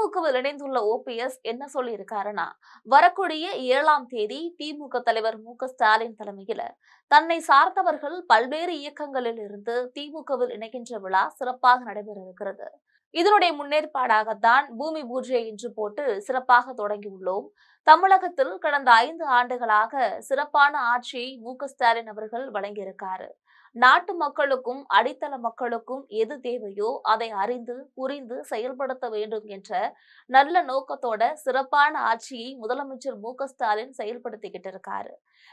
திமுகவில் இணைந்துள்ள ஓபிஎஸ் என்ன சொல்லியிருக்காருன்னா, வரக்கூடிய 7ஆம் தேதி திமுக தலைவர் மு.க. ஸ்டாலின் தலைமையில தன்னை சார்ந்தவர்கள் பல்வேறு இயக்கங்களில் இருந்து திமுகவில் இணைகின்ற விழா சிறப்பாக நடைபெற இருக்கிறது. இதனுடைய முன்னேற்பாடாகத்தான் பூமி பூஜை இன்று போட்டு சிறப்பாக தொடங்கியுள்ளோம். தமிழகத்தில் கடந்த 5 ஆண்டுகளாக சிறப்பான ஆட்சியை மு.க.ஸ்டாலின் அவர்கள் வழங்கியிருக்காரு. நாட்டு மக்களுக்கும் அடித்தள மக்களுக்கும் எது தேவையோ அதை அறிந்து புரிந்து செயல்படுத்த வேண்டும் என்ற நல்ல நோக்கத்தோட சிறப்பான ஆட்சியை முதலமைச்சர் மு.க.ஸ்டாலின் செயல்படுத்திக்கிட்டு இருக்காரு.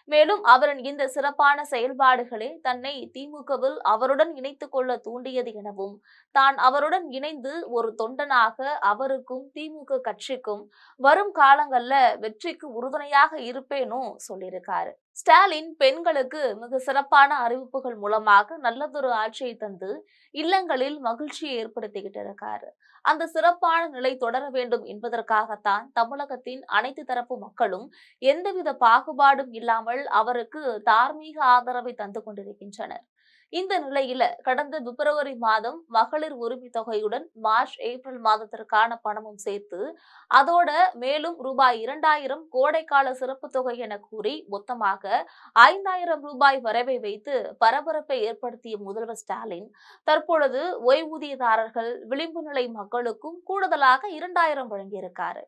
மேலும் அவரின் இந்த சிறப்பான செயல்பாடுகளே தன்னை திமுகவில் அவருடன் இணைத்துக் கொள்ள தூண்டியது எனவும், தான் அவருடன் இணைந்து ஒரு தொண்டனாக அவருக்கும் திமுக கட்சிக்கும் வரும் காலங்கள்ல வெற்றிக்கு உறுதுணையாக இருப்பேனும் சொல்லியிருக்காரு. ஸ்டாலின் பெண்களுக்கு மிக சிறப்பான அறிவிப்புகள் மூலமாக நல்லதொரு ஆட்சியை தந்து இல்லங்களில் மகிழ்ச்சியை ஏற்படுத்திக்கிட்டு இருக்காரு. அந்த சிறப்பான நிலை தொடர வேண்டும் என்பதற்காகத்தான் தமிழகத்தின் அனைத்து தரப்பு மக்களும் எந்தவித பாகுபாடும் இல்லாமல் அவருக்கு தார்மீக ஆதரவை தந்து கொண்டிருக்கின்றனர். இந்த நிலையில கடந்த பிப்ரவரி மாதம் மகளிர் உரிமை தொகையுடன் மார்ச் ஏப்ரல் மாதத்திற்கான பணமும் சேர்த்து அதோட மேலும் ரூபாய் 2000 கோடைக்கால சிறப்பு தொகை என கூறி மொத்தமாக 5000 ரூபாய் வரவை வைத்து பரபரப்பை ஏற்படுத்திய முதல்வர் ஸ்டாலின் தற்பொழுது ஓய்வூதியதாரர்கள் விளிம்பு நிலை மக்களுக்கும் கூடுதலாக 2000 வழங்கியிருக்காரு.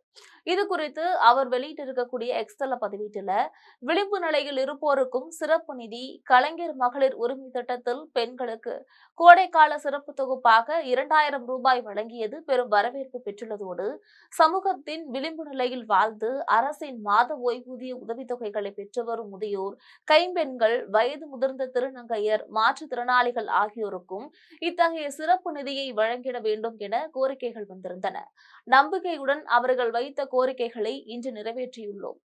இது குறித்து அவர் வெளியிட்டிருக்கக்கூடிய எக்ஸ்தல பதிவீட்டுல விளிம்பு நிலையில் இருப்போருக்கும் சிறப்பு நிதி, கலைஞர் மகளிர் உரிமை திட்டத்தில் பெண்களுக்கு கோடைக்கால சிறப்பு தொகுப்பாக 2000 ரூபாய் வழங்கியது பெரும் வரவேற்பு பெற்றுள்ளதோடு சமூகத்தின் விளிம்பு நிலையில் வாழ்ந்து அரசின் மாத ஓய்வூதிய உதவித்தொகைகளை பெற்று வரும் முதியோர், கைம்பெண்கள், வயது முதிர்ந்த திருநங்கையர், மாற்றுத்திறனாளிகள் ஆகியோருக்கும் இத்தகைய சிறப்பு நிதியை வழங்கிட வேண்டும் என கோரிக்கைகள் வந்திருந்தன. நம்பிக்கையுடன் அவர்கள் வைத்த கோரிக்கைகளை இன்று நிறைவேற்றியுள்ளோம்.